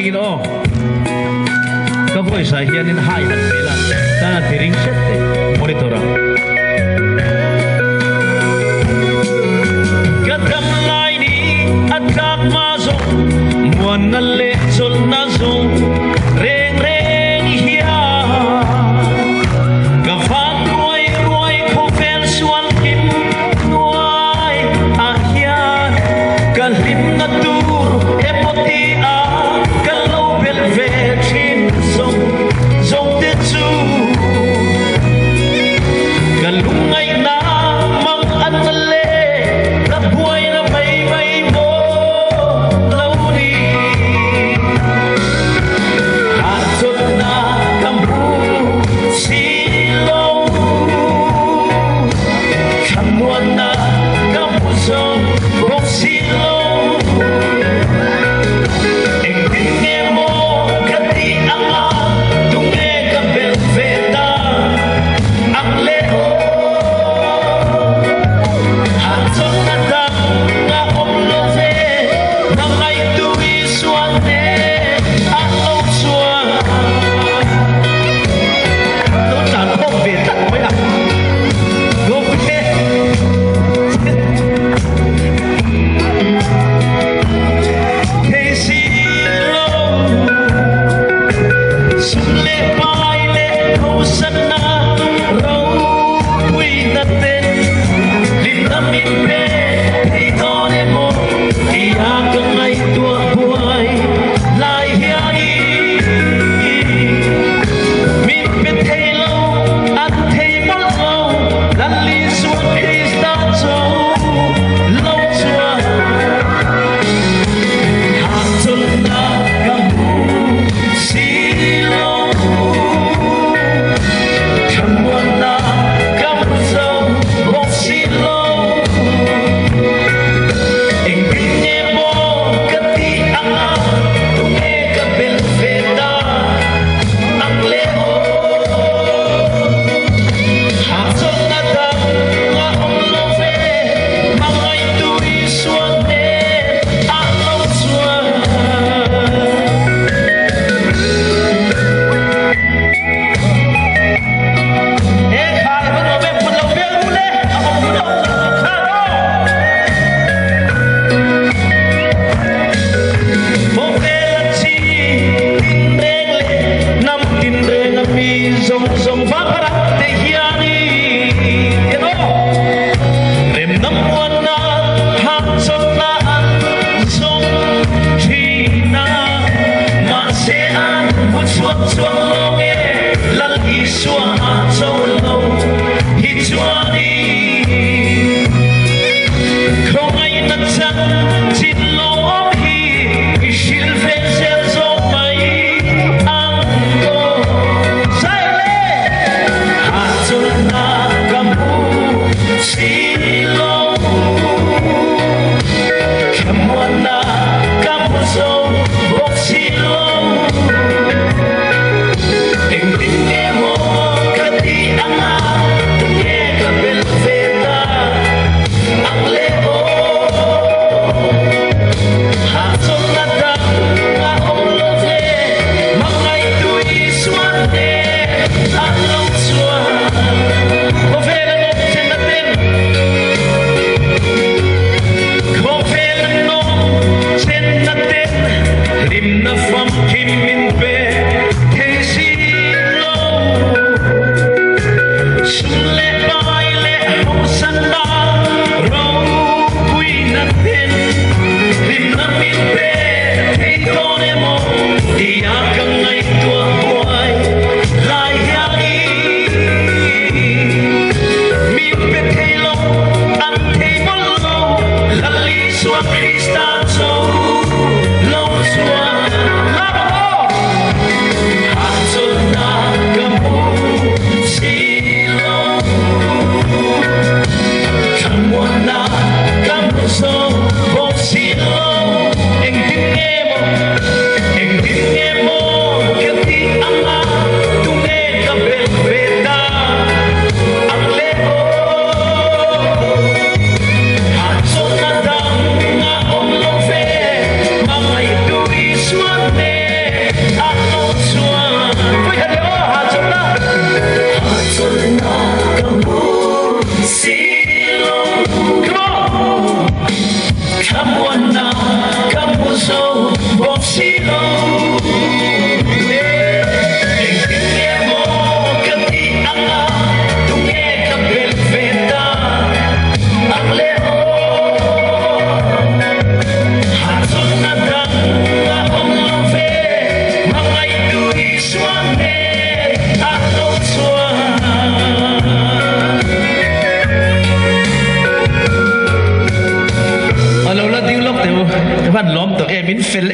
Ginoo. Kapoy sa hiyanin hayan sila sa tiring sete monitora. Kadamlay ni at kakmasok muan na lechol na zong reng reng hiya. Kafan ruay ruay kofel suan kim nuay ahyan kalim na tur epoti a kalau belvechin zong zong tetsu kalungay na mang anale kabuhay na may mo launi hatot na kambu silong kamuan na kamusong kong silong engkenge mo kati ang tunge ka belveta ang leo hatot na dang nga omlove na ngay tuwiswane ang lotswa total bombetat mo yan gobe hey silo sule paile kausan na raw puy natin linamin pe itone mo iyakan ay tua buhay layani min petelo at table laliswa kristato lotswa hatol na kamu silo kamuan na kamuso kong silo engkenge mo kati ang tunge ka belveta ang leo hatol na dang nga omlove mga ituiswane ang lotswa. Kaya mo no ben pulau bel mule ako pulau karo Mokelati tinrele nam tinre mi zong zong bakara te hiani keno rem nam wana hatsot na zong china masean butswat swang longe lal iswa solo hitwani không ai năn chăn chín lâu ôm hi isil ven sel zo mai ang ko sai le hatul na kamu silo kamuan na kamu zo bok silo engkenge mo kati ang tunge ka belveta ang leo hatot na dang nga omlove mga ituiswane ang lotswa kofela no sen natin kofela no sen natin rim na fam kim min pe hey silo sule paile hausan na raw puy natin linamin pe itone mo iyakan ay tua buhay layani min petelo ang table laliswa kristato lotswa labo hatol na kamu silo kamuan na kamuso kong silo engkenge mo kati ang tunge ka belveta ang leo hatot na dang nga omlove mga ituiswane fill